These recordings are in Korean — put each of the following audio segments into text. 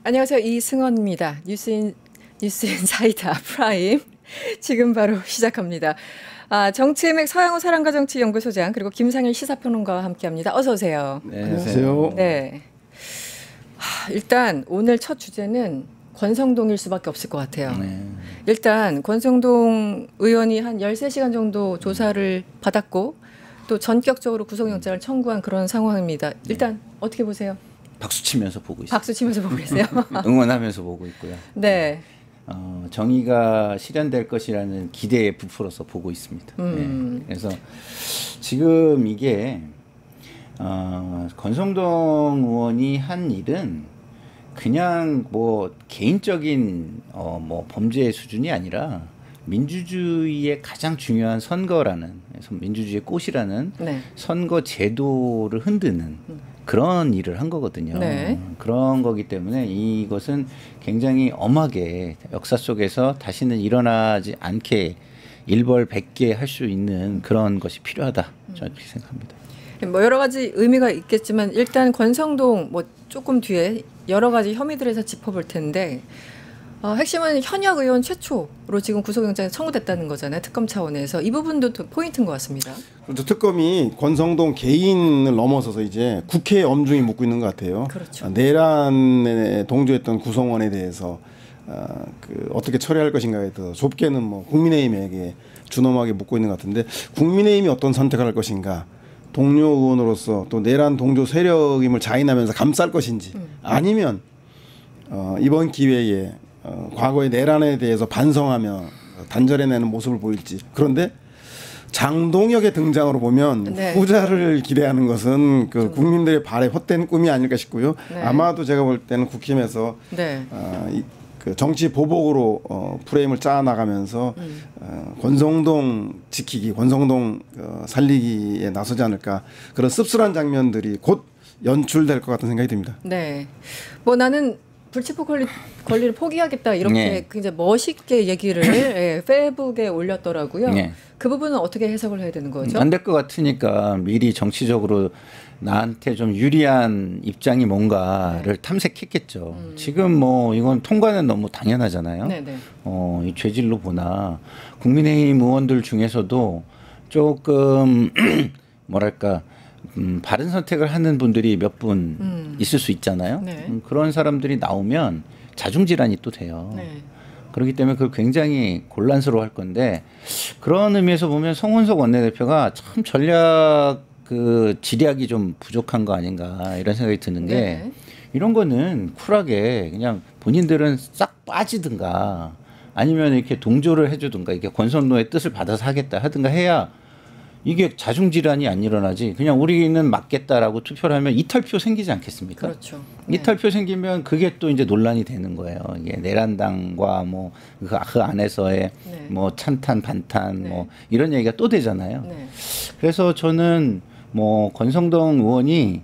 안녕하세요. 이승원입니다. 뉴스인사이다 프라임 지금 바로 시작합니다. 정치의맥 서양호 사랑과정치연구소장 그리고 김상일 시사평론가와 함께합니다. 어서 오세요. 네, 안녕하세요. 네. 일단 오늘 첫 주제는 권성동일 수밖에 없을 것 같아요. 네. 일단 권성동 의원이 한 13시간 정도 조사를 받았고 또 전격적으로 구속영장을 청구한 그런 상황입니다. 일단 어떻게 보세요? 박수 치면서 보고 있어요. 박수 치면서 보고 계세요? 응원하면서 보고 있고요. 네. 정의가 실현될 것이라는 기대에 부풀어서 보고 있습니다. 네. 그래서 지금 이게 권성동 의원이 한 일은 그냥 뭐 개인적인 뭐 범죄의 수준이 아니라 민주주의의 가장 중요한 선거라는 민주주의의 꽃이라는 네. 선거 제도를 흔드는 그런 일을 한 거거든요. 네. 그런 거기 때문에 이것은 굉장히 엄하게 역사 속에서 다시는 일어나지 않게 일벌백계 할 수 있는 그런 것이 필요하다. 저는 그렇게 생각합니다. 뭐 여러 가지 의미가 있겠지만 일단 권성동 뭐 조금 뒤에 여러 가지 혐의들에서 짚어볼 텐데 핵심은 현역 의원 최초로 지금 구속영장이 청구됐다는 거잖아요. 특검 차원에서. 이 부분도 포인트인 것 같습니다. 그렇죠. 특검이 권성동 개인을 넘어서서 이제 국회에 엄중히 묻고 있는 것 같아요. 그렇죠. 내란에 동조했던 구성원에 대해서 어떻게 처리할 것인가에 대해서 좁게는 뭐 국민의힘에게 준엄하게 묻고 있는 것 같은데 국민의힘이 어떤 선택을 할 것인가. 동료 의원으로서 또 내란 동조 세력임을 자인하면서 감쌀 것인지 아니면 이번 기회에 과거의 내란에 대해서 반성하며 단절해내는 모습을 보일지. 그런데 장동혁의 등장으로 보면 네. 후자를 기대하는 것은 그 국민들의 발에 헛된 꿈이 아닐까 싶고요. 네. 아마도 제가 볼 때는 국힘에서 네. 그 정치 보복으로 프레임을 짜 나가면서 권성동 지키기, 권성동 살리기에 나서지 않을까 그런 씁쓸한 장면들이 곧 연출될 것 같은 생각이 듭니다. 네, 뭐 나는 불체포 권리를 포기하겠다 이렇게 네. 굉장히 멋있게 얘기를 페이스북에 올렸더라고요. 네. 그 부분은 어떻게 해석을 해야 되는 거죠? 안 될 것 같으니까 미리 정치적으로 나한테 좀 유리한 입장이 뭔가를 네. 탐색했겠죠. 지금 뭐 이건 통과는 너무 당연하잖아요. 네네. 이 죄질로 보나 국민의힘 의원들 중에서도 조금 뭐랄까 바른 선택을 하는 분들이 몇 분 있을 수 있잖아요. 네. 그런 사람들이 나오면 자중질환이 또 돼요. 네. 그렇기 때문에 그걸 굉장히 곤란스러워할 건데 그런 의미에서 보면 송원석 원내대표가 참 전략 지략이 좀 부족한 거 아닌가 이런 생각이 드는 게 네. 이런 거는 쿨하게 그냥 본인들은 싹 빠지든가 아니면 이렇게 동조를 해주든가 이게 권성동의 뜻을 받아서 하겠다 하든가 해야 이게 자중질환이 안 일어나지. 그냥 우리는 맞겠다라고 투표를 하면 이탈표 생기지 않겠습니까? 그렇죠. 네. 이탈표 생기면 그게 또 이제 논란이 되는 거예요. 이게 내란당과 뭐 그 안에서의 네. 뭐 찬탄 반탄 네. 뭐 이런 얘기가 또 되잖아요. 네. 그래서 저는 뭐 권성동 의원이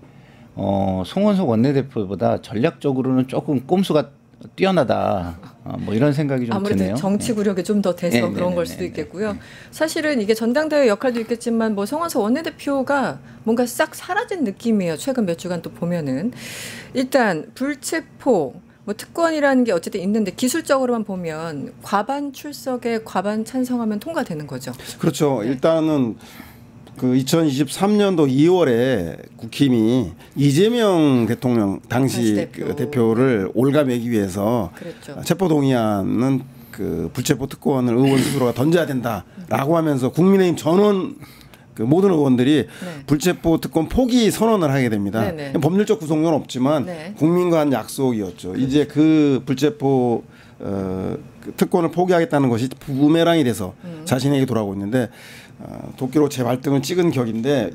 송원석 원내대표보다 전략적으로는 조금 꼼수가 뛰어나다. 뭐 이런 생각이 좀 아무래도 드네요. 아무래도 정치 구력이 좀 더 돼서 네, 그런 걸 수도 있겠고요. 사실은 이게 전당대회 역할도 있겠지만 뭐 송원석 원내대표가 뭔가 싹 사라진 느낌이에요. 최근 몇 주간 또 보면은 일단 불체포 뭐 특권이라는 게 어쨌든 있는데 기술적으로만 보면 과반 출석에 과반 찬성하면 통과되는 거죠. 그렇죠. 네. 일단은 그 2023년도 2월에 국힘이 이재명 대통령 당시 대표를 올가매기 위해서 그랬죠. 체포동의안은 그 불체포 특권을 의원 스스로가 던져야 된다라고 하면서 국민의힘 전원 그 모든 의원들이 네. 불체포 특권 포기 선언을 하게 됩니다. 네네. 법률적 구속력은 없지만 네. 국민과 한 약속이었죠. 그렇죠. 이제 그 불체포 특권을 포기하겠다는 것이 부메랑이 돼서 자신에게 돌아오고 있는데 도끼로 제 발등을 찍은 격인데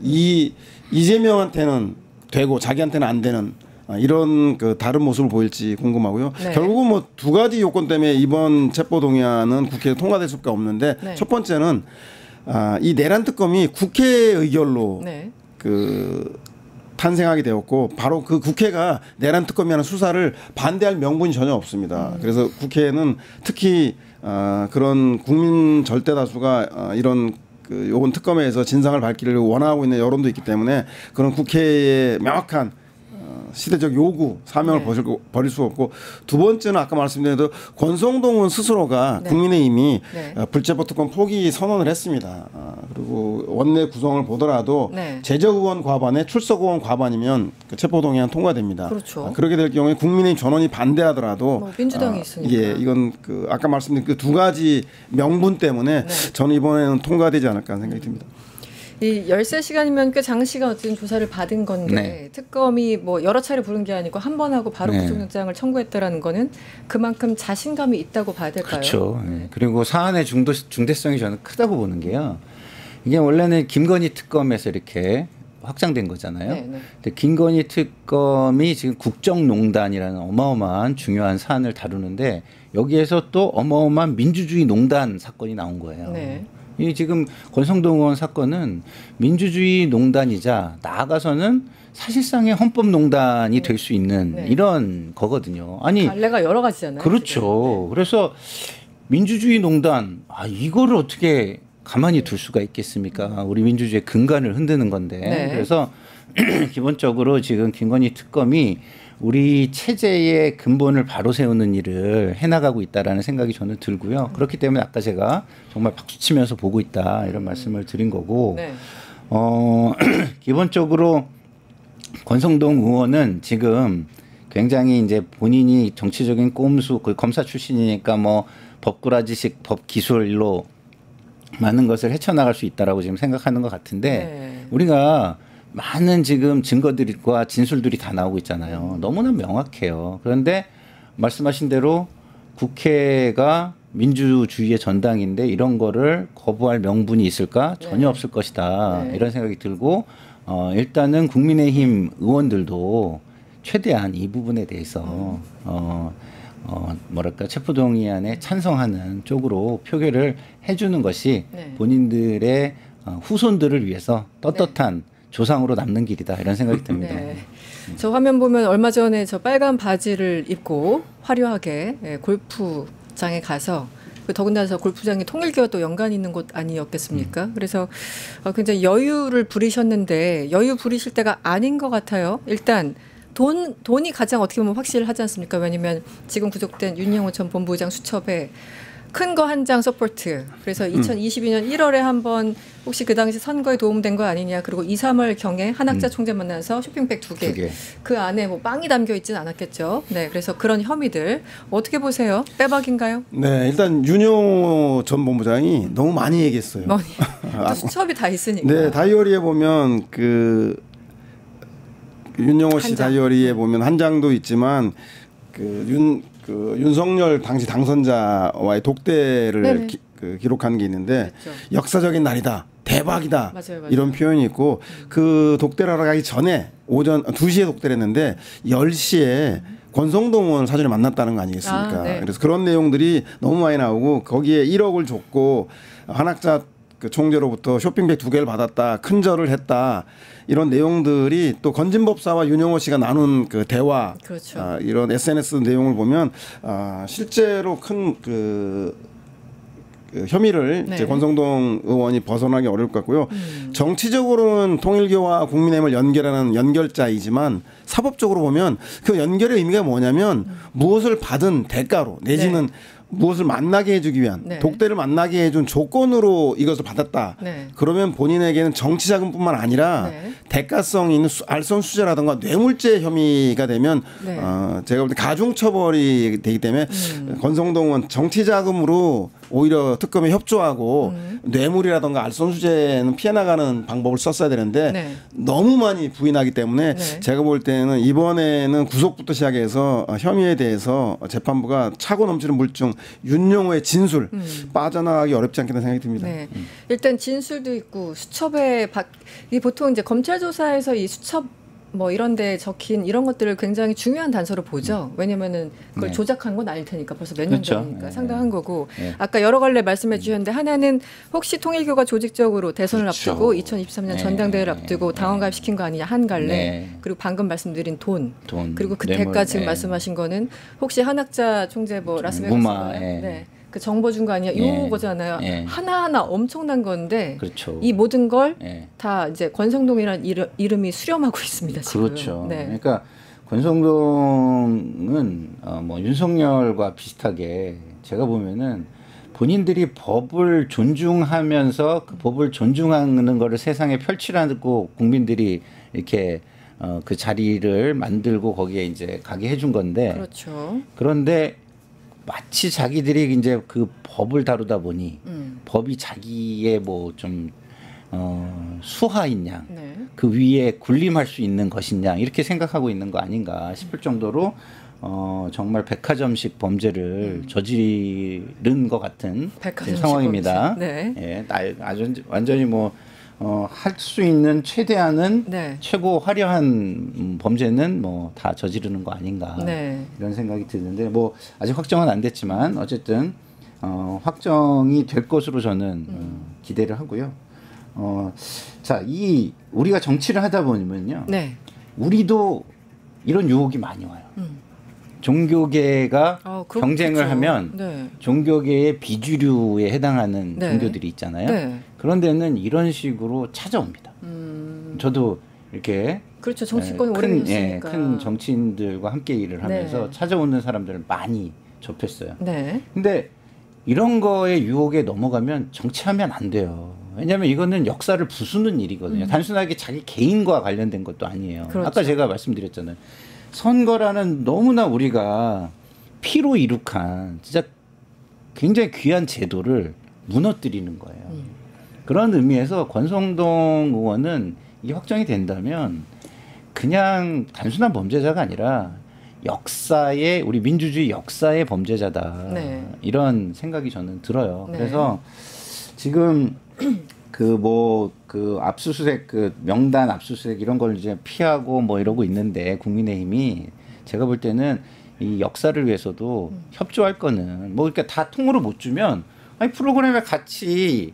이재명한테는 되고 자기한테는 안 되는 이런 그 다른 모습을 보일지 궁금하고요. 네. 결국은 뭐 두 가지 요건 때문에 이번 체포동의안은 국회에 통과될 수밖에 없는데 네. 첫 번째는 이 내란 특검이 국회 의결로 네. 탄생하게 되었고 바로 그 국회가 내란 특검이라는 수사를 반대할 명분이 전혀 없습니다. 그래서 국회에는 특히 그런 국민 절대 다수가 이런 요번 특검에서 진상을 밝기를 원하고 있는 여론도 있기 때문에 그런 국회의 명확한 시대적 요구, 사명을 버릴 수 없고 두 번째는 아까 말씀드린 대로 권성동 의원 스스로가 국민의힘이 불체포 특권 포기 선언을 했습니다. 그리고 원내 구성을 보더라도 재적 의원 과반에 출석 의원 과반이면 그 체포동의안 통과됩니다. 그렇죠. 그렇게 될 경우에 국민의힘 전원이 반대하더라도 뭐 민주당이 있으니까. 예, 이건 그 아까 말씀드린 그 두 가지 명분 때문에 저는 이번에는 통과되지 않을까 하는 생각이 듭니다. 이 13시간이면 꽤 장시간 어쨌든 조사를 받은 건데 특검이 뭐 여러 차례 부른 게 아니고 한 번 하고 바로 구속영장을 청구했다라는 거는 그만큼 자신감이 있다고 봐야 될까요? 그렇죠. 그리고 사안의 중대성이 저는 크다고 보는 게요. 이게 원래는 김건희 특검에서 이렇게 확장된 거잖아요. 근데 김건희 특검이 지금 국정농단이라는 어마어마한 중요한 사안을 다루는데 여기에서 또 어마어마한 민주주의 농단 사건이 나온 거예요. 이 지금 권성동 의원 사건은 민주주의 농단이자 나아가서는 사실상의 헌법농단이 될 수 있는 이런 거거든요. 아니 갈래가 여러 가지잖아요. 그렇죠. 그래서 민주주의 농단 이거를 어떻게 가만히 둘 수가 있겠습니까? 우리 민주주의의 근간을 흔드는 건데. 그래서 기본적으로 지금 김건희 특검이 우리 체제의 근본을 바로 세우는 일을 해나가고 있다라는 생각이 저는 들고요. 그렇기 때문에 아까 제가 정말 박수치면서 보고 있다 이런 말씀을 드린 거고 기본적으로 권성동 의원은 지금 굉장히 이제 본인이 정치적인 꼼수 검사 출신이니까 뭐 법꾸라지식 법 기술로 많은 것을 헤쳐나갈 수 있다라고 지금 생각하는 것 같은데 우리가 많은 지금 증거들과 진술들이 다 나오고 있잖아요. 너무나 명확해요. 그런데 말씀하신 대로 국회가 민주주의의 전당인데 이런 거를 거부할 명분이 있을까? 전혀 없을 것이다. 이런 생각이 들고 일단은 국민의힘 의원들도 최대한 이 부분에 대해서 뭐랄까 체포동의안에 찬성하는 쪽으로 표결을 해주는 것이 본인들의 후손들을 위해서 떳떳한 조상으로 남는 길이다 이런 생각이 듭니다. 저 화면 보면 얼마 전에 저 빨간 바지를 입고 화려하게 골프장에 가서 더군다나 저 골프장이 통일교와 또 연관이 있는 곳 아니었겠습니까? 그래서 굉장히 여유를 부리셨는데 여유 부리실 때가 아닌 것 같아요. 일단 돈이 가장 어떻게 보면 확실하지 않습니까? 왜냐하면 지금 구속된 윤영호 전 본부장 수첩에 큰 거 한 장 서포트. 그래서 2022년 1월에 한번 혹시 그 당시 선거에 도움된 거 아니냐. 그리고 2, 3월 경에 한학자 총재 만나서 쇼핑백 2개. 그 안에 뭐 빵이 담겨 있지는 않았겠죠. 그래서 그런 혐의들 어떻게 보세요? 빼박인가요? 네, 일단 윤영호 전 본부장이 너무 많이 얘기했어요. 수첩이 다 있으니까. 네, 다이어리에 보면 그 윤영호 씨 다이어리에 보면 한 장도 있지만 윤석열 당시 당선자와의 독대를 기록한 게 있는데 역사적인 날이다. 대박이다. 맞아요. 이런 표현이 있고 그 독대를 하러 가기 전에 오전 2시에 독대를 했는데 10시에 권성동 의원 사전에 만났다는 거 아니겠습니까? 그래서 그런 내용들이 너무 많이 나오고 거기에 1억을 줬고 한학자 그 총재로부터 쇼핑백 2개를 받았다. 큰 절을 했다. 이런 내용들이 또 건진법사와 윤영호 씨가 나눈 그 대화 이런 SNS 내용을 보면 실제로 큰 그 혐의를 이제 권성동 의원이 벗어나기 어려울 것 같고요. 정치적으로는 통일교와 국민의힘을 연결하는 연결자이지만 사법적으로 보면 그 연결의 의미가 뭐냐면 무엇을 받은 대가로 내지는 무엇을 만나게 해주기 위한 독대를 만나게 해준 조건으로 이것을 받았다. 그러면 본인에게는 정치 자금뿐만 아니라 대가성 있는 알선수재라든가 뇌물죄 혐의가 되면 제가 볼 때 가중처벌이 되기 때문에 권성동은 정치 자금으로 오히려 특검에 협조하고 뇌물이라든가 알선수재는 피해나가는 방법을 썼어야 되는데 너무 많이 부인하기 때문에 제가 볼 때는 이번에는 구속부터 시작해서 혐의에 대해서 재판부가 차고 넘치는 물증 윤영호의 진술 빠져나가기 어렵지 않겠다는 생각이 듭니다. 일단 진술도 있고 수첩에 보통 이제 검찰 조사에서 이 수첩 뭐 이런 데 적힌 이런 것들을 굉장히 중요한 단서로 보죠. 왜냐면은 그걸 조작한 건 아닐 테니까 벌써 몇 년 전이니까 상당한 거고. 아까 여러 갈래 말씀해 주셨는데 하나는 혹시 통일교가 조직적으로 대선을 앞두고 2023년 전당대회를 앞두고 당원가입시킨 거 아니냐 한 갈래. 그리고 방금 말씀드린 돈. 그리고 그 대가 지금 말씀하신 거는 혹시 한학자 총재 뭐 라스베가스 그 정보 준 거 아니야? 이거잖아요. 하나하나 엄청난 건데 이 모든 걸 다 이제 권성동이라는 이름이 수렴하고 있습니다. 지금. 그러니까 권성동은 뭐 윤석열과 비슷하게 제가 보면은 본인들이 법을 존중하면서 그 법을 존중하는 거를 세상에 펼치라고 국민들이 이렇게 그 자리를 만들고 거기에 이제 가게 해준 건데. 그렇죠. 그런데 마치 자기들이 이제 그 법을 다루다 보니 법이 자기의 뭐 좀 수하인 양, 네. 그 위에 군림할 수 있는 것인 양 이렇게 생각하고 있는 거 아닌가 싶을 정도로 정말 백화점식 범죄를 저지른 것 같은 상황입니다. 네. 예, 완전히 뭐 할 수 있는 최대한은 네. 최고 화려한 범죄는 뭐 다 저지르는 거 아닌가 네. 이런 생각이 드는데 뭐 아직 확정은 안 됐지만 어쨌든 확정이 될 것으로 저는 기대를 하고요. 자, 우리가 정치를 하다 보면요, 네. 우리도 이런 유혹이 많이 와요. 종교계가 경쟁을 하면 네. 종교계의 비주류에 해당하는 네. 종교들이 있잖아요. 네. 그런 데는 이런 식으로 찾아옵니다. 저도 이렇게 그렇죠. 정치권 오래 했으니까 큰 정치인들과 함께 일을 하면서 네. 찾아오는 사람들을 많이 접했어요. 네. 근데 이런 거에 유혹에 넘어가면 정치하면 안 돼요. 왜냐하면 이거는 역사를 부수는 일이거든요. 단순하게 자기 개인과 관련된 것도 아니에요. 그렇죠. 아까 제가 말씀드렸잖아요. 선거라는 너무나 우리가 피로 이룩한 진짜 굉장히 귀한 제도를 무너뜨리는 거예요. 그런 의미에서 권성동 의원은 이 확정이 된다면 그냥 단순한 범죄자가 아니라 역사의 우리 민주주의 역사의 범죄자다. 네. 이런 생각이 저는 들어요. 네. 그래서 지금 그 압수수색 명단 압수수색 이런 걸 이제 피하고 뭐 이러고 있는데 국민의힘이 제가 볼 때는 이 역사를 위해서도 협조할 거는 뭐 그러니까 다 통으로 못 주면 아니 프로그램에 같이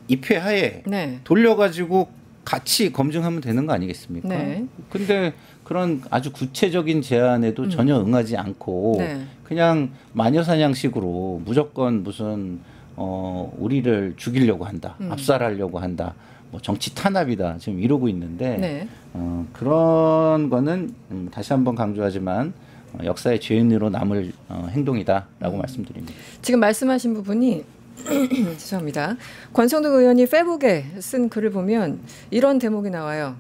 입회하에 네. 돌려가지고 같이 검증하면 되는 거 아니겠습니까? 네. 근데 그런 아주 구체적인 제안에도 전혀 응하지 않고 네. 그냥 마녀사냥식으로 무조건 무슨 우리를 죽이려고 한다, 압살하려고 한다, 뭐 정치 탄압이다 지금 이러고 있는데 네. 그런 거는 다시 한번 강조하지만 역사의 죄인으로 남을 행동이다라고 말씀드립니다. 지금 말씀하신 부분이 죄송합니다. 권성동 의원이 페북에 쓴 글을 보면 이런 대목이 나와요.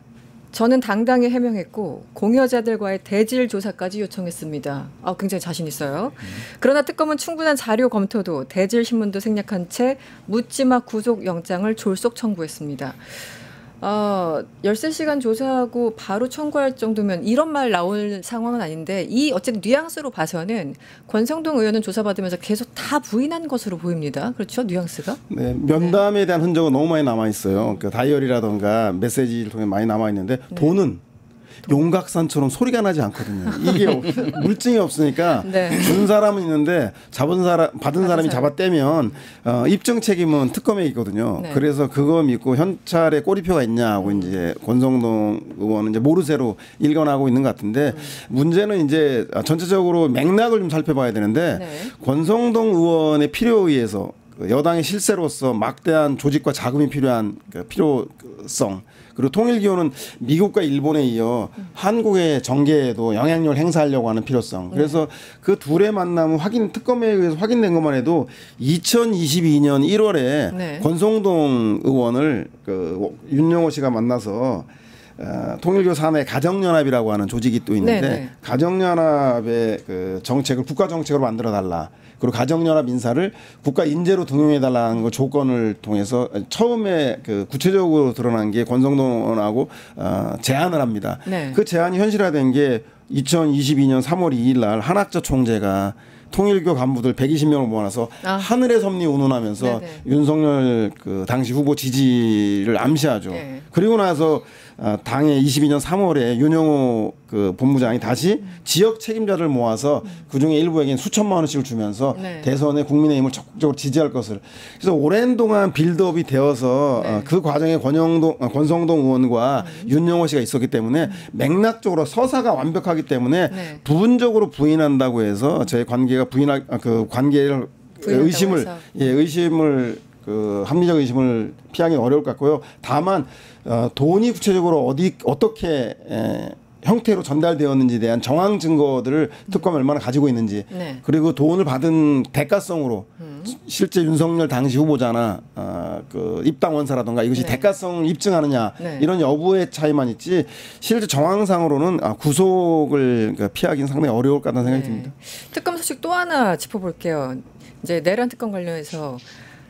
저는 당당히 해명했고 공여자들과의 대질 조사까지 요청했습니다. 굉장히 자신 있어요. 그러나 특검은 충분한 자료 검토도 대질 신문도 생략한 채 묻지마 구속영장을 졸속 청구했습니다. 13시간 조사하고 바로 청구할 정도면 이런 말 나올 상황은 아닌데 이 어쨌든 뉘앙스로 봐서는 권성동 의원은 조사받으면서 계속 다 부인한 것으로 보입니다. 그렇죠? 뉘앙스가? 네. 면담에 대한 흔적은 너무 많이 남아있어요. 그 다이어리라든가 메시지를 통해 많이 남아있는데 네. 돈은 용각산처럼 소리가 나지 않거든요. 이게 물증이 없으니까 네. 준 사람은 있는데 받은 사람이 잡아떼면 입증 책임은 특검에 있거든요. 네. 그래서 그거 믿고 현찰에 꼬리표가 있냐고 이제 권성동 의원은 이제 모르쇠로 일관하고 있는 것 같은데 문제는 이제 전체적으로 맥락을 좀 살펴봐야 되는데 네. 권성동 의원의 필요에 의해서 여당의 실세로서 막대한 조직과 자금이 필요한 필요성 그리고 통일기호는 미국과 일본에 이어 한국의 정계에도 영향력을 행사하려고 하는 필요성. 그래서 그 둘의 만남은 특검에 의해서 확인된 것만 해도 2022년 1월에 네. 권성동 의원을 윤영호 씨가 만나서 통일교 산하의 가정연합이라고 하는 조직이 또 있는데 네네. 가정연합의 정책을 국가 정책으로 만들어 달라. 그리고 가정연합 인사를 국가 인재로 등용해달라는 그 조건을 통해서 처음에 구체적으로 드러난 게 권성동 의원하고 제안을 합니다. 네. 그 제안이 현실화된 게 2022년 3월 2일 날 한학조 총재가 통일교 간부들 120명을 모아서 하늘의 섭리 운운하면서 네네. 윤석열 당시 후보 지지를 암시하죠. 네. 그리고 나서 당해 22년 3월에 윤영호 본부장이 다시 지역 책임자를 모아서 그중에 일부에게는 수천만 원씩을 주면서 네. 대선에 국민의힘을 적극적으로 지지할 것을. 그래서 오랜 동안 빌드업이 되어서 네. 그 과정에 권성동 의원과 윤영호 씨가 있었기 때문에 맥락적으로 서사가 완벽하기 때문에 네. 부분적으로 부인한다고 해서 제 관계가 관계를 의심을 합리적 의심을 피하기 어려울 것 같고요. 다만 돈이 구체적으로 어떻게 형태로 전달되었는지에 대한 정황 증거들을 특검이 얼마나 가지고 있는지 네. 그리고 돈을 받은 대가성으로 실제 윤석열 당시 후보자나 그 입당 원사라든가 이것이 네. 대가성을 입증하느냐 네. 이런 여부의 차이만 있지 실제 정황상으로는 구속을 피하기는 상당히 어려울 것 같다는 생각이 듭니다. 특검 소식 또 하나 짚어볼게요. 이제 내란 특검 관련해서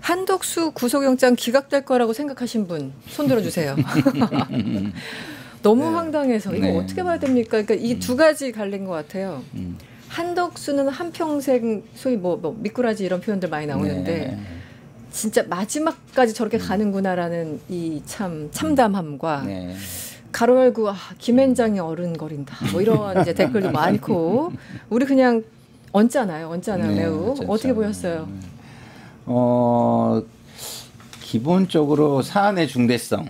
한덕수 구속영장 기각될 거라고 생각하신 분 손 들어주세요. 너무 네. 황당해서 이거 네. 어떻게 봐야 됩니까? 그러니까 이 두 가지 갈린 것 같아요. 한덕수는 한평생 소위 뭐 미꾸라지 이런 표현들 많이 나오는데 네. 진짜 마지막까지 저렇게 가는구나라는 이 참담함과 네. 가로 열고 김앤장이 어른거린다 뭐 이런 이제 댓글도 많고 우리 그냥 얹잖아요 네, 매우 진짜. 어떻게 보였어요? 기본적으로 사안의 중대성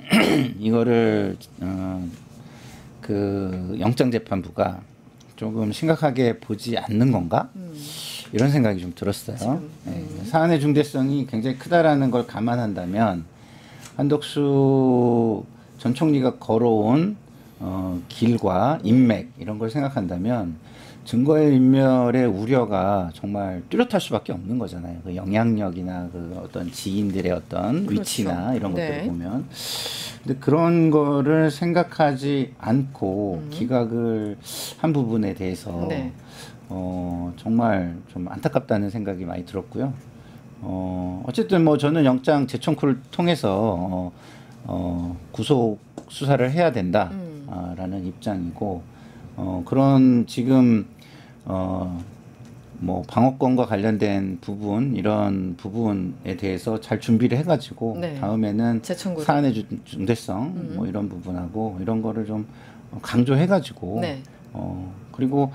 이거를 그 영장재판부가 조금 심각하게 보지 않는 건가? 이런 생각이 좀 들었어요. 네. 사안의 중대성이 굉장히 크다라는 걸 감안한다면 한덕수 전 총리가 걸어온 길과 인맥 이런 걸 생각한다면 증거의 인멸의 우려가 정말 뚜렷할 수밖에 없는 거잖아요. 그 영향력이나 그 어떤 지인들의 어떤 그렇죠. 위치나 이런 것들을 네. 보면. 근데 그런 거를 생각하지 않고 기각을 한 부분에 대해서 네. 정말 좀 안타깝다는 생각이 많이 들었고요. 어쨌든 뭐 저는 영장 재청구를 통해서 구속 수사를 해야 된다라는 입장이고 그런 지금 뭐 방어권과 관련된 부분 이런 부분에 대해서 잘 준비를 해가지고 네. 다음에는 재청구를. 사안의 중대성 뭐 이런 부분하고 이런 거를 좀 강조해가지고 네. 그리고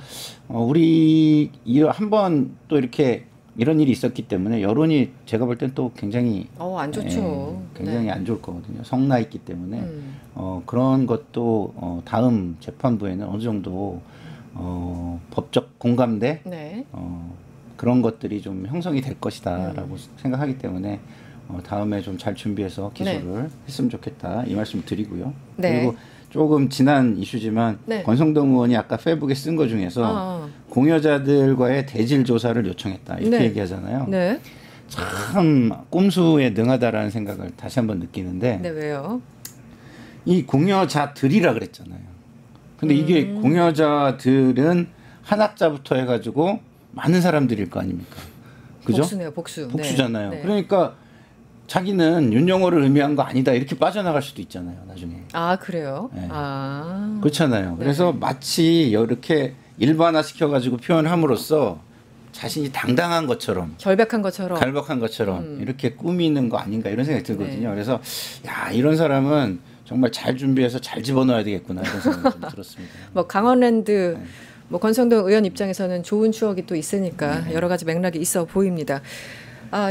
우리 한번 또 이렇게 이런 일이 있었기 때문에 여론이 제가 볼 땐 또 굉장히 안 좋죠. 굉장히 네. 안 좋을 거거든요. 성나 있기 때문에 그런 것도 다음 재판부에는 어느 정도 법적 공감대 네. 그런 것들이 좀 형성이 될 것이다라고 생각하기 때문에 다음에 좀 잘 준비해서 기소를 네. 했으면 좋겠다 이 말씀 드리고요. 네. 그리고 조금 지난 이슈지만 네. 권성동 의원이 아까 페이북에 쓴 거 중에서 공여자들과의 대질 조사를 요청했다 이렇게 네. 얘기하잖아요. 네. 참 꼼수에 능하다라는 생각을 다시 한번 느끼는데 네, 왜요? 이 공여자들이라 그랬잖아요. 근데 이게 공여자들은 한 학자부터 해가지고 많은 사람들일 거 아닙니까? 그죠? 복수네요, 복수. 복수잖아요. 네. 그러니까 자기는 윤영호를 의미한 거 아니다 이렇게 빠져나갈 수도 있잖아요, 나중에. 아, 그래요? 네. 그렇잖아요. 네. 그래서 마치 이렇게 일반화 시켜가지고 표현함으로써 자신이 당당한 것처럼 결백한 것처럼 이렇게 꾸미는 거 아닌가 이런 생각이 들거든요. 네. 그래서 야 이런 사람은 정말 잘 준비해서 잘 집어넣어야 되겠구나 이런 생각이 좀 들었습니다. 뭐 강원랜드 뭐 권성동 의원 입장에서는 좋은 추억이 또 있으니까 네. 여러 가지 맥락이 있어 보입니다.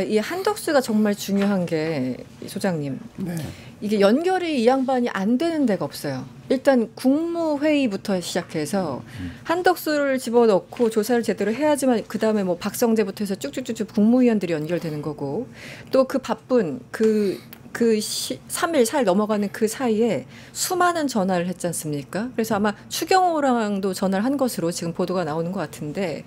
이 한덕수가 정말 중요한 게 소장님 네. 이게 연결이 이 양반이 안 되는 데가 없어요. 일단 국무회의부터 시작해서 한덕수를 집어넣고 조사를 제대로 해야지만 그다음에 뭐 박성재부터 해서 쭉쭉쭉쭉 국무위원들이 연결되는 거고 또 그 바쁜 그 3일, 4일 넘어가는 그 사이에 수많은 전화를 했지 않습니까? 그래서 아마 추경호랑도 전화를 한 것으로 지금 보도가 나오는 것 같은데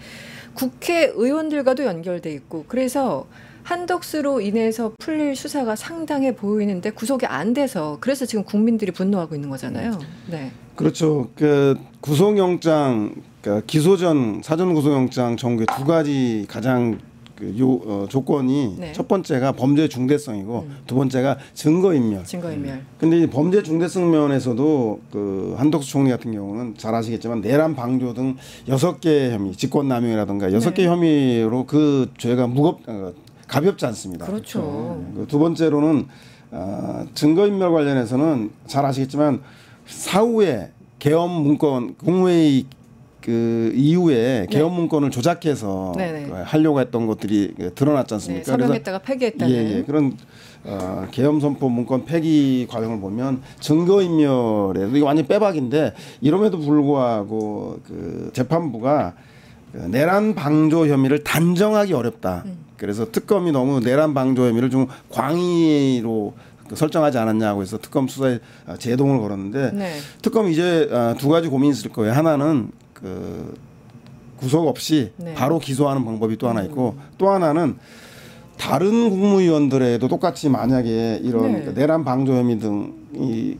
국회의원들과도 연결돼 있고 그래서 한덕수로 인해서 풀릴 수사가 상당해 보이는데 구속이 안 돼서 그래서 지금 국민들이 분노하고 있는 거잖아요. 네. 그렇죠. 그 구속영장, 그러니까 기소 전 사전 구속영장 청구의 두 가지 가장 조건이 네. 첫 번째가 범죄 중대성이고 두 번째가 증거인멸. 근데 이 범죄 중대성 면에서도 그 한덕수 총리 같은 경우는 잘 아시겠지만 내란 방조 등 6개 혐의, 직권남용이라든가 6개 네. 혐의로 그 죄가 가볍지 않습니다. 그렇죠. 두 번째로는 증거인멸 관련해서는 잘 아시겠지만 사후에 계엄 문건 국무회의 그 이후에 계엄 문건을 조작해서 하려고 했던 것들이 드러났지 않습니까? 네, 서명했다가 폐기했다는. 예, 그런 계엄 선포 문건 폐기 과정을 보면 증거인멸에 이게 완전 빼박인데 이럼에도 불구하고 그 재판부가 내란 방조 혐의를 단정하기 어렵다. 그래서 특검이 너무 내란 방조 혐의를 좀 광의로 설정하지 않았냐고 해서 특검 수사에 제동을 걸었는데 네. 특검이 이제 두 가지 고민이 있을 거예요. 하나는 그 구속 없이 네. 바로 기소하는 방법이 또 하나 있고 또 하나는 다른 국무위원들에도 똑같이 만약에 이런 네. 내란 방조 혐의 등이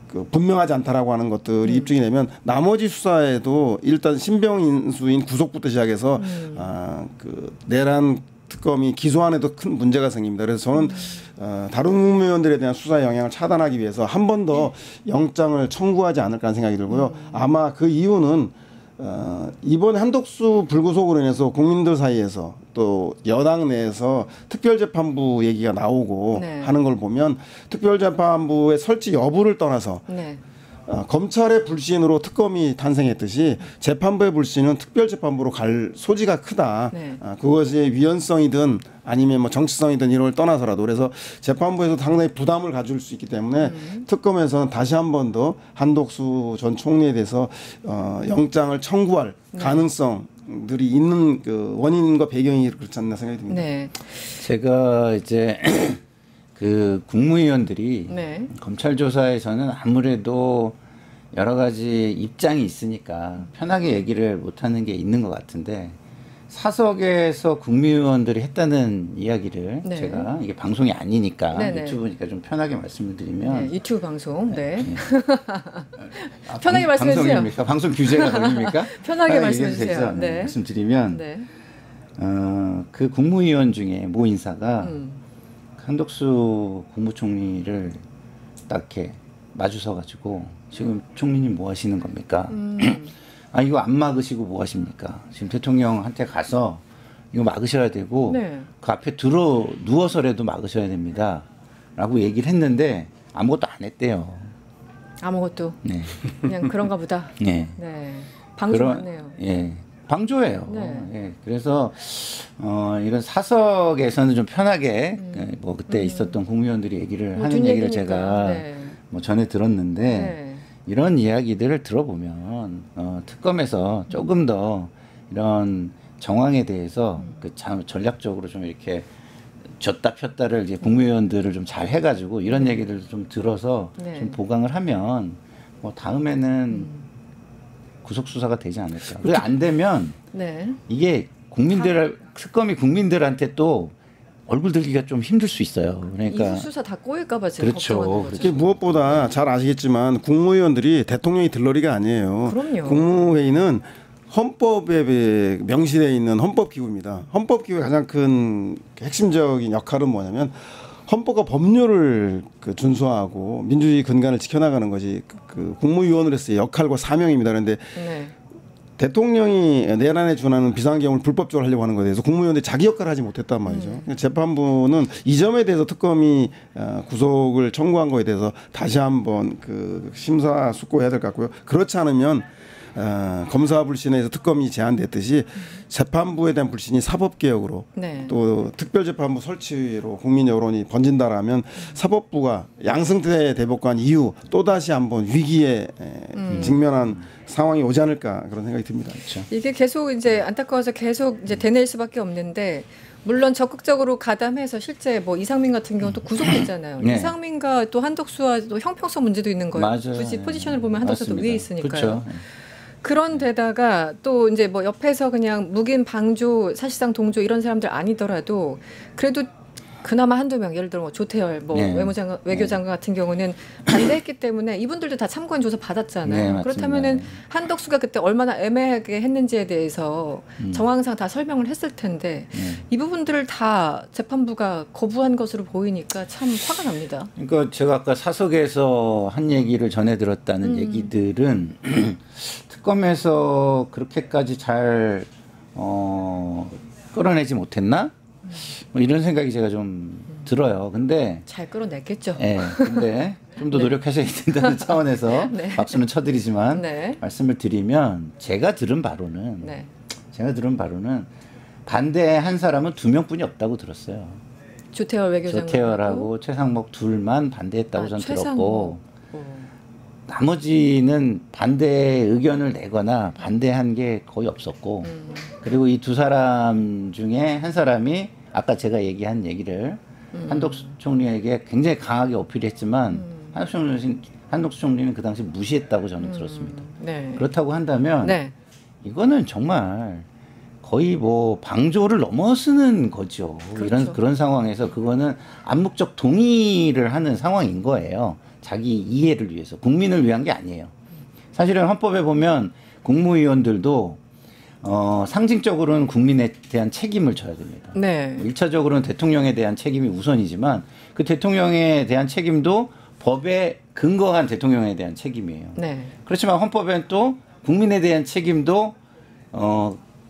그 분명하지 않다라고 하는 것들이 입증이 되면 나머지 수사에도 일단 신병인수인 구속부터 시작해서 그 내란 특검이 기소안에도 큰 문제가 생깁니다. 그래서 저는 다른 국무위원들에 대한 수사의 영향을 차단하기 위해서 한 번 더 영장을 청구하지 않을까 하는 생각이 들고요. 아마 그 이유는 이번 한덕수 불구속으로 인해서 국민들 사이에서 또 여당 내에서 특별재판부 얘기가 나오고 네. 하는 걸 보면 특별재판부의 설치 여부를 떠나서 네. 검찰의 불신으로 특검이 탄생했듯이 재판부의 불신은 특별재판부로 갈 소지가 크다. 네. 그것이 위헌성이든 아니면 뭐 정치성이든 이런 걸 떠나서라도 그래서 재판부에서 상당히 부담을 가질 수 있기 때문에 특검에서는 다시 한 번 더 한덕수 전 총리에 대해서 영장을 청구할 가능성들이 있는 그 원인과 배경이 그렇지 않나 생각이 듭니다. 네. 제가 이제 그 국무위원들이 네. 검찰 조사에서는 아무래도 여러 가지 입장이 있으니까 편하게 얘기를 못하는 게 있는 것 같은데 사석에서 국무위원들이 했다는 이야기를 네. 제가 이게 방송이 아니니까 네네. 유튜브니까 좀 편하게 말씀을 드리면 네, 유튜브 방송. 네. 네. 편하게 말씀해 주세요. 방송입니까? 방송 규제가 걸립니까? 편하게 말씀해 얘기해도 주세요. 되죠? 네. 말씀드리면 네. 그 국무위원 중에 모 인사가 한덕수 국무총리를 딱 이렇게 마주서 가지고 지금 총리님 뭐 하시는 겁니까? 아 이거 안 막으시고 뭐 하십니까? 지금 대통령한테 가서 이거 막으셔야 되고 네. 그 앞에 들어 누워서라도 막으셔야 됩니다. 라고 얘기를 했는데 아무것도 안 했대요. 아무것도. 네. 그냥 그런가 보다. 네. 네. 방조하네요. 예. 방조예요. 네. 예. 그래서 이런 사석에서는 좀 편하게 뭐 그때 있었던 국무위원들이 얘기를 뭐 하는 얘기를 얘기니까. 제가 네. 뭐 전에 들었는데 네. 이런 이야기들을 들어보면 특검에서 조금 더 이런 정황에 대해서 그 전략적으로 좀 이렇게 줬다 폈다를 이제 국무위원들을 좀 잘 해가지고 이런 얘기를 좀 들어서 네. 좀 보강을 하면 뭐 다음에는 구속 수사가 되지 않을까. 그게 안 되면 네. 이게 특검이 국민들한테 또 얼굴 들기가 좀 힘들 수 있어요. 그러니까 이후 수사 다 꼬일까봐 지금 그렇죠. 걱정하는 거죠. 무엇보다 잘 아시겠지만 국무위원들이 대통령이 들러리가 아니에요. 그럼요. 국무회의는 헌법에 명시되어 있는 헌법기구입니다. 헌법기구의 가장 큰 핵심적인 역할은 뭐냐면 헌법과 법률을 준수하고 민주주의 근간을 지켜나가는 것이 그 국무위원으로서의 역할과 사명입니다. 그런데 네. 대통령이 내란에 준하는 비상경을 불법적으로 하려고 하는 것에 대해서 국무위원들이 자기 역할을 하지 못했단 말이죠. 재판부는 이 점에 대해서 특검이 구속을 청구한 것에 대해서 다시 한번 그 심사숙고해야 될 것 같고요. 그렇지 않으면 검사 불신에서 특검이 제한됐듯이 재판부에 대한 불신이 사법개혁으로 네. 또 특별재판부 설치로 국민 여론이 번진다라면 사법부가 양승태 대법관 이후 또다시 한번 위기에 직면한 상황이 오지 않을까 그런 생각이 듭니다. 그렇죠. 이게 계속 이제 안타까워서 계속 이제 되뇌일 수밖에 없는데 물론 적극적으로 가담해서 실제 뭐 이상민 같은 경우는 또 구속됐잖아요. 네. 이상민과 또 한덕수와 또 형평성 문제도 있는 거예요. 맞아요. 굳이 포지션을 보면 한덕수가 더 위에 있으니까요. 그렇죠. 그런 데다가 또 이제 뭐 옆에서 그냥 묵인 방조 사실상 동조 이런 사람들 아니더라도 그래도 그나마 한두 명 예를 들어 뭐 조태열 뭐 네. 외교장관 같은 경우는 반대했기 때문에 이분들도 다 참고인 조사 받았잖아요. 네, 그렇다면은 한덕수가 그때 얼마나 애매하게 했는지에 대해서 정황상 다 설명을 했을 텐데 이 부분들을 다 재판부가 거부한 것으로 보이니까 참 화가 납니다. 그러니까 제가 아까 사석에서 한 얘기를 전해 들었다는 얘기들은 특검에서 그렇게까지 잘 끌어내지 못했나? 뭐 이런 생각이 제가 좀 들어요. 근데 잘 끌어냈겠죠. 네, 근데 좀 더 노력하셔야 된다는 차원에서 네. 박수는 쳐드리지만 네. 말씀을 드리면 제가 들은 바로는 반대한 사람은 2명뿐이 없다고 들었어요. 조태열 외교장관 조태열하고 최상목 둘만 반대했다고 전 최상목. 들었고 나머지는 반대 의견을 내거나 반대한 게 거의 없었고 그리고 이 두 사람 중에 한 사람이 아까 제가 얘기한 얘기를 한덕수 총리에게 굉장히 강하게 어필했지만 한덕수 총리는 그 당시 무시했다고 저는 들었습니다. 네. 그렇다고 한다면 네. 이거는 정말 거의 뭐 방조를 넘어서는 거죠. 그렇죠. 그런 상황에서 그거는 암묵적 동의를 하는 상황인 거예요. 자기 이해를 위해서. 국민을 위한 게 아니에요. 사실은 헌법에 보면 국무위원들도 상징적으로는 국민에 대한 책임을 져야 됩니다. 네. 1차적으로는 대통령에 대한 책임이 우선이지만 그 대통령에 대한 책임도 법에 근거한 대통령에 대한 책임이에요. 네. 그렇지만 헌법엔 또 국민에 대한 책임도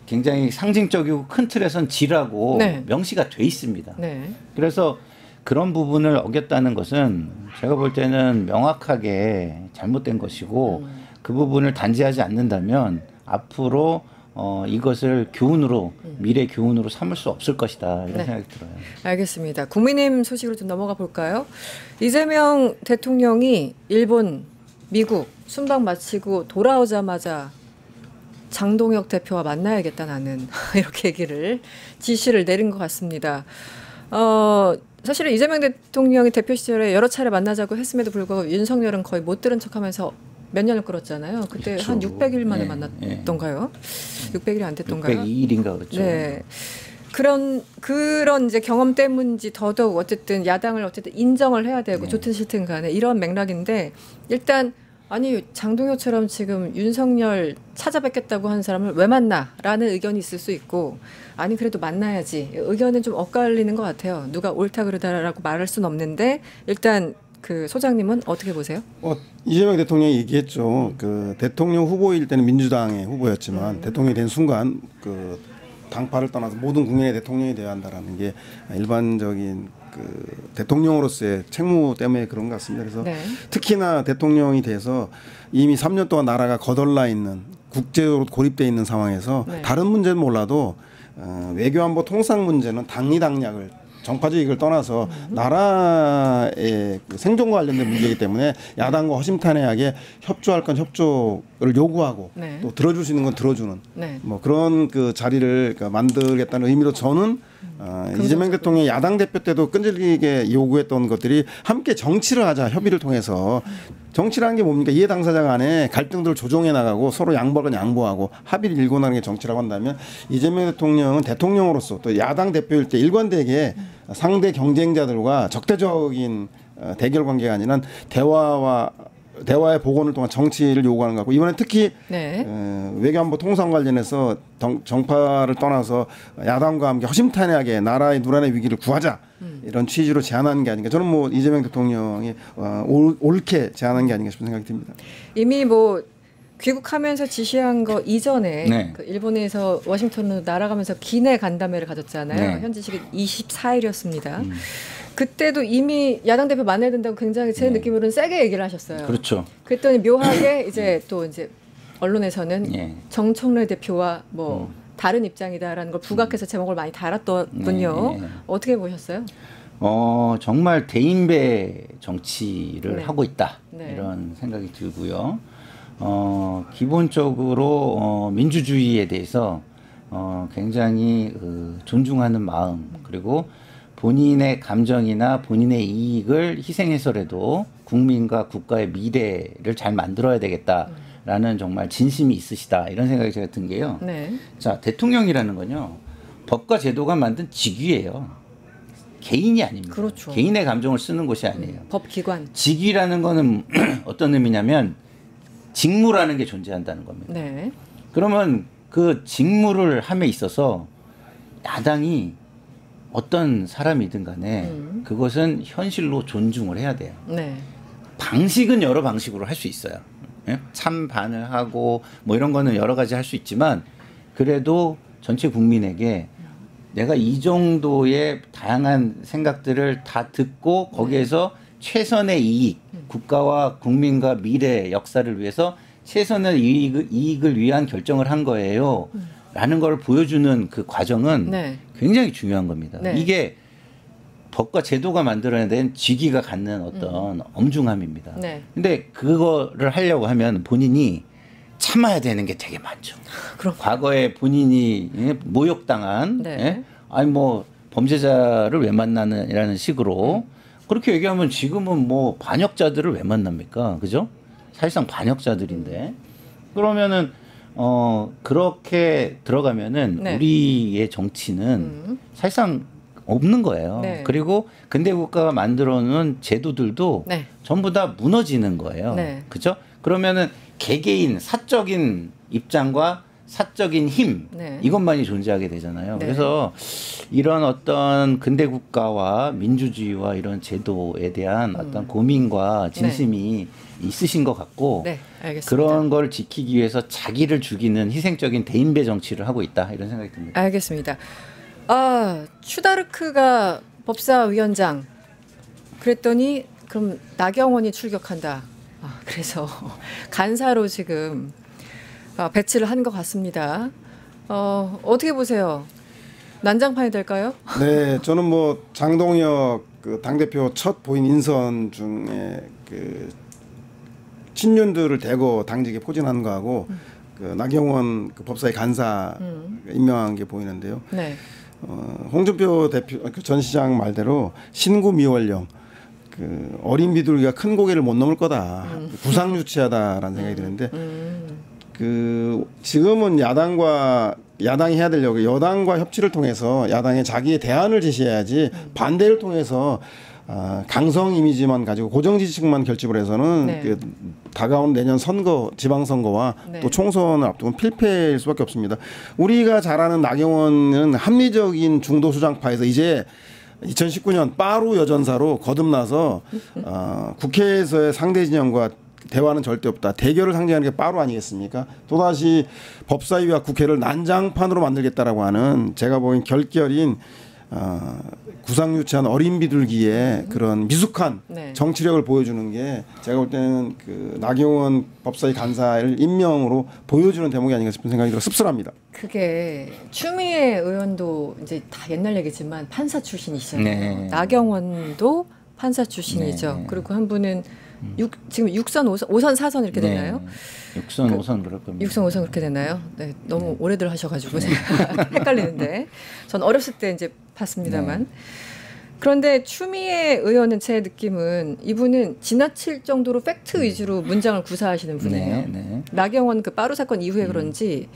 굉장히 상징적이고 큰 틀에선 지라고 네. 명시가 돼 있습니다. 네. 그래서 그런 부분을 어겼다는 것은 제가 볼 때는 명확하게 잘못된 것이고 그 부분을 단지하지 않는다면 앞으로 이것을 교훈으로 미래 교훈으로 삼을 수 없을 것이다 이런 네. 생각이 들어요. 알겠습니다. 국민의힘 소식으로 좀 넘어가 볼까요? 이재명 대통령이 일본, 미국 순방 마치고 돌아오자마자 장동혁 대표와 만나야겠다 나는 이렇게 지시를 내린 것 같습니다. 사실은 이재명 대통령이 대표 시절에 여러 차례 만나자고 했음에도 불구하고 윤석열은 거의 못 들은 척하면서 몇 년을 끌었잖아요. 그때 그렇죠. 한 600일 만에 네, 만났던가요? 네. 600일이 안 됐던가요? 602일인가 그렇죠. 네. 그런 이제 경험 때문인지 더더욱 어쨌든 야당을 어쨌든 인정을 해야 되고 네. 좋든 싫든 간에 이런 맥락인데 일단 아니 장동혁처럼 지금 윤석열 찾아뵙겠다고 하는 사람을 왜 만나라는 의견이 있을 수 있고 아니 그래도 만나야지 의견은 좀 엇갈리는 것 같아요. 누가 옳다 그르다라고 말할 수는 없는데 일단 그 소장님은 어떻게 보세요? 이재명 대통령이 얘기했죠. 그 대통령 후보일 때는 민주당의 후보였지만 대통령이 된 순간 그 당파를 떠나서 모든 국민의 대통령이 되어야 한다라는 게 일반적인 그 대통령으로서의 책무 때문에 그런 것 같습니다. 그래서 네. 특히나 대통령이 돼서 이미 3년 동안 나라가 거덜나 있는 국제적으로 고립되어 있는 상황에서 네. 다른 문제는 몰라도 외교안보 통상 문제는 당리당략을 정파적 이익을 떠나서 나라의 생존과 관련된 문제이기 때문에 야당과 허심탄회하게 협조할 건 협조를 요구하고 네. 또 들어줄 수 있는 건 들어주는 네. 뭐 그런 그 자리를 만들겠다는 의미로 저는 이재명 대통령이 야당 대표 때도 끈질기게 요구했던 것들이 함께 정치를 하자 협의를 통해서 정치라는 게 뭡니까? 이해 당사자 간에 갈등들을 조정해 나가고 서로 양보할 건 양보하고 합의를 일궈 나가는 게 정치라고 한다면 이재명 대통령은 대통령으로서 또 야당 대표일 때 일관되게 상대 경쟁자들과 적대적인 대결 관계가 아니라 대화의 복원을 통한 정치를 요구하는 것 같고 이번에 특히 네. 외교안보 통상 관련해서 정파를 떠나서 야당과 함께 허심탄회하게 나라의 누란의 위기를 구하자 이런 취지로 제안한 게 아닌가. 저는 뭐 이재명 대통령이 옳게 제안한 게 아닌가 싶은 생각이 듭니다. 이미 뭐 귀국하면서 지시한 거 이전에 네. 그 일본에서 워싱턴으로 날아가면서 기내 간담회를 가졌잖아요. 네. 현지 시간 24일이었습니다. 그때도 이미 야당 대표 만나야 된다고 굉장히 제 느낌으로는 세게 얘기를 하셨어요. 그렇죠. 그랬더니 묘하게 이제 또 이제 언론에서는 정청래 대표와 뭐 다른 입장이다라는 걸 부각해서 제목을 많이 달았더군요. 어떻게 보셨어요? 정말 대인배 정치를 하고 있다 이런 생각이 들고요. 기본적으로 민주주의에 대해서 굉장히 존중하는 마음 그리고 본인의 감정이나 본인의 이익을 희생해서라도 국민과 국가의 미래를 잘 만들어야 되겠다라는 정말 진심이 있으시다 이런 생각이 제가 든 게요. 네. 자, 대통령이라는 건요. 법과 제도가 만든 직위예요. 개인이 아닙니다. 그렇죠. 개인의 감정을 쓰는 것이 아니에요. 법기관. 직위라는 거는 어떤 의미냐면 직무라는 게 존재한다는 겁니다. 네. 그러면 그 직무를 함에 있어서 야당이 어떤 사람이든 간에 그것은 현실로 존중을 해야 돼요. 네. 방식은 여러 방식으로 할 수 있어요. 예? 찬반을 하고 뭐 이런 거는 여러 가지 할 수 있지만 그래도 전체 국민에게 내가 이 정도의 다양한 생각들을 다 듣고 거기에서 최선의 이익, 국가와 국민과 미래 역사를 위해서 최선의 이익을 위한 결정을 한 거예요. 라는 걸 보여주는 그 과정은 네. 굉장히 중요한 겁니다. 네. 이게 법과 제도가 만들어낸 직위가 갖는 어떤 엄중함입니다. 네. 근데 그거를 하려고 하면 본인이 참아야 되는 게 되게 많죠. 과거에 본인이 모욕당한, 네. 아니 뭐 범죄자를 왜 만나느라는 식으로 그렇게 얘기하면 지금은 뭐 반역자들을 왜 만납니까? 그죠? 사실상 반역자들인데 그러면은 그렇게 들어가면은 네. 우리의 정치는 사실상 없는 거예요. 네. 그리고 근대 국가가 만들어놓은 제도들도 네. 전부 다 무너지는 거예요. 네. 그죠? 그러면은 개개인 사적인 입장과 사적인 힘 네. 이것만이 존재하게 되잖아요. 네. 그래서 이런 어떤 근대 국가와 민주주의와 이런 제도에 대한 어떤 고민과 진심이 네. 있으신 것 같고 네. 그런 걸 지키기 위해서 자기를 죽이는 희생적인 대인배 정치를 하고 있다 이런 생각이 듭니다. 알겠습니다. 추다르크가 법사위원장 그랬더니 그럼 나경원이 출격한다. 그래서 간사로 지금 배치를 한 것 같습니다. 어떻게 보세요? 난장판이 될까요? 네, 저는 뭐 장동혁 그 당대표 첫 보인 인선 중에 그 친윤들을 대거 당직에 포진한 거하고 그 나경원 그 법사위 간사 임명한 게 보이는데요. 네. 홍준표 대표 전 시장 말대로 신구 미월령 그 어린 비둘기가 큰 고개를 못 넘을 거다. 구상유치하다라는 생각이 드는데 그 지금은 야당이 해야 되려고 여당과 협치를 통해서 야당에 자기의 대안을 제시해야지 반대를 통해서 강성 이미지만 가지고 고정 지지층만 결집을 해서는 네. 그 다가온 내년 선거, 지방선거와 네. 또 총선을 앞두고 필패일 수밖에 없습니다. 우리가 잘 아는 나경원은 합리적인 중도 수장파에서 이제 2019년 빠루 여전사로 거듭나서 국회에서의 상대 진영과 대화는 절대 없다. 대결을 상징하는 게 빠루 아니겠습니까? 또다시 법사위와 국회를 난장판으로 만들겠다라고 하는 제가 보기엔 결결인 구상유치한 어린 비둘기의 그런 미숙한 네. 정치력을 보여주는 게 제가 볼 때는 그 나경원 법사위 간사를 임명으로 보여주는 대목이 아닌가 싶은 생각이 들어 씁쓸합니다. 그게 추미애 의원도 이제 다 옛날 얘기지만 판사 출신이시잖아요. 네. 나경원도 판사 출신이죠. 네. 그리고 한 분은 지금 6선, 5선, 4선 이렇게 되나요? 네. 6선, 5선 그럴 겁니다. 6선, 5선 그렇게 되나요? 네, 너무 오래들 하셔가지고 제가 헷갈리는데 전 어렸을 때 이제 봤습니다만. 네. 그런데 추미애 의원은 제 느낌은 이분은 지나칠 정도로 팩트 위주로 문장을 구사하시는 분이에요. 네, 네. 나경원 그 빠루 사건 이후에 그런지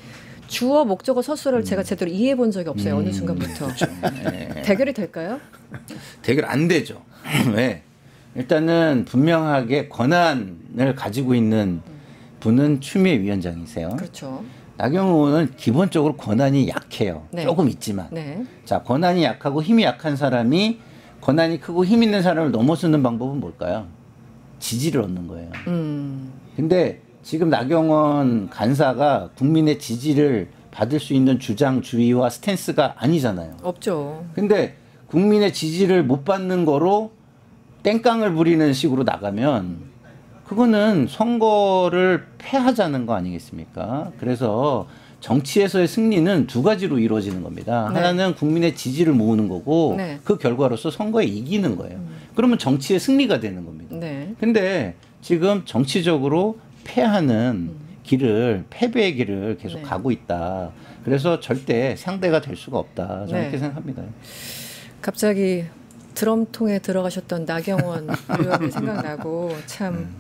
주어 목적어 서술을 제가 제대로 이해해 본 적이 없어요. 어느 순간부터. 그렇죠. 네. 대결이 될까요? 대결 안 되죠. 왜? 일단은 분명하게 권한을 가지고 있는 분은 추미애 위원장이세요. 그렇죠. 나경원 의원은 기본적으로 권한이 약해요. 네. 조금 있지만. 네. 자, 권한이 약하고 힘이 약한 사람이 권한이 크고 힘 있는 사람을 넘어서는 방법은 뭘까요? 지지를 얻는 거예요. 근데 지금 나경원 간사가 국민의 지지를 받을 수 있는 주장, 주의와 스탠스가 아니잖아요. 없죠. 근데 국민의 지지를 못 받는 거로 땡깡을 부리는 식으로 나가면 그거는 선거를 패하자는 거 아니겠습니까? 그래서 정치에서의 승리는 두 가지로 이루어지는 겁니다. 네. 하나는 국민의 지지를 모으는 거고 네. 그 결과로서 선거에 이기는 거예요. 그러면 정치의 승리가 되는 겁니다. 네. 근데 지금 정치적으로 패하는 길을 패배의 길을 계속 네. 가고 있다. 그래서 절대 상대가 될 수가 없다. 저는 이렇게 생각합니다. 갑자기 드럼통에 들어가셨던 나경원 의원이 생각나고 참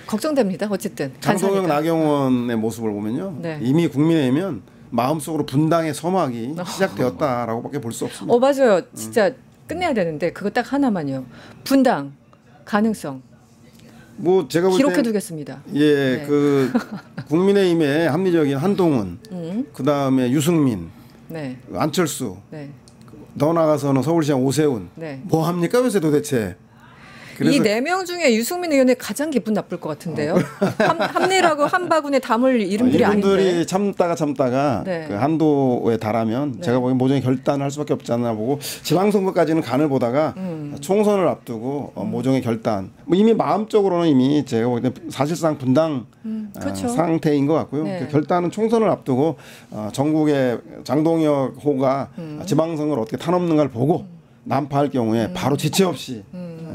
걱정됩니다. 어쨌든 장동혁 나경원의 모습을 보면요. 네. 이미 국민의힘은 마음속으로 분당의 서막이 시작되었다라고밖에 볼 수 없습니다. 맞아요. 진짜 끝내야 되는데 그거 딱 하나만요. 분당 가능성. 뭐 제가 볼 기록해 두겠습니다. 예, 네. 그 국민의힘의 합리적인 한동훈, 그 다음에 유승민, 네. 안철수. 네. 더 나가서는 서울시장 오세훈. 네. 뭐 합니까 요새 도대체? 이 4명 중에 유승민 의원이 가장 기분 나쁠 것 같은데요. 합리라고 한 바구니에 담을 이름들이 아닌데. 이분들이 참다가 네. 그 한도에 달하면 네. 제가 보기엔 모종의 결단을 할 수밖에 없지 않나 보고 지방선거까지는 간을 보다가 총선을 앞두고 모종의 결단. 뭐 이미 마음적으로는 이미 제가 보기엔 사실상 분당 그렇죠. 상태인 것 같고요. 네. 그 결단은 총선을 앞두고 전국의 장동혁 호가 지방선거를 어떻게 타넘는가를 보고 난파할 경우에 바로 지체 없이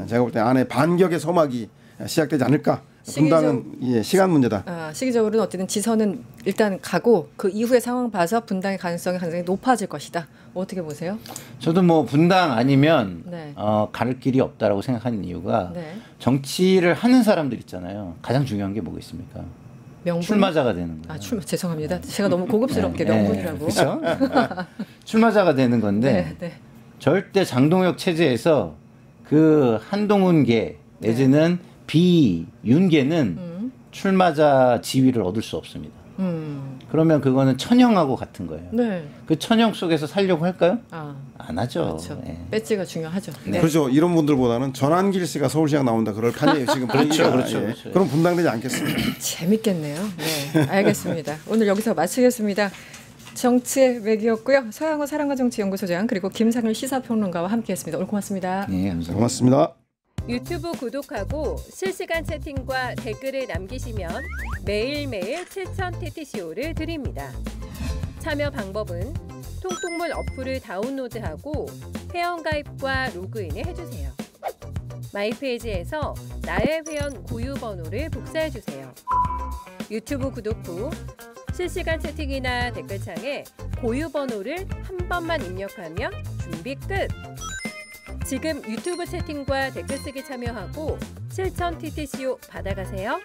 제가 볼 때 안에 반격의 서막이 시작되지 않을까 분당은 시간 문제다. 시기적으로는 어쨌든 지선은 일단 가고 그 이후의 상황 봐서 분당의 가능성이 굉장히 높아질 것이다. 어떻게 보세요? 저도 뭐 분당 아니면 네. 가를 길이 없다라고 생각하는 이유가 네. 정치를 하는 사람들 있잖아요. 가장 중요한 게 뭐겠습니까? 명분? 출마자가 되는 거예요. 죄송합니다. 제가 너무 고급스럽게 명분이라고. 그렇죠? 출마자가 되는 건데 절대 장동혁 체제에서 그 한동훈계 내지는 비윤계는 출마자 지위를 얻을 수 없습니다. 그러면 그거는 천형하고 같은 거예요. 네. 그 천형 속에서 살려고 할까요? 안 하죠. 그렇죠. 네. 배지가 중요하죠. 네. 그렇죠. 이런 분들보다는 전환길 씨가 서울시장 나온다 그럴 판이에요. 지금 그렇죠. 그럼 분당되지 않겠습니까? 재밌겠네요. 네, 알겠습니다. 오늘 여기서 마치겠습니다. 정치의 맥이었고요. 서양호 사랑과 정치연구소장 그리고 김상일 시사평론가와 함께했습니다. 오늘 고맙습니다. 네, 감사합니다. 고맙습니다. 유튜브 구독하고 실시간 채팅과 댓글을 남기시면 매일매일 7,000TTCO를 드립니다. 참여 방법은 통통물 어플을 다운로드하고 회원가입과 로그인을 해주세요. 마이페이지에서 나의 회원 고유 번호를 복사해주세요. 유튜브 구독 후 실시간 채팅이나 댓글창에 고유 번호를 한 번만 입력하면 준비 끝! 지금 유튜브 채팅과 댓글 쓰기 참여하고 7,000TTCO 받아가세요.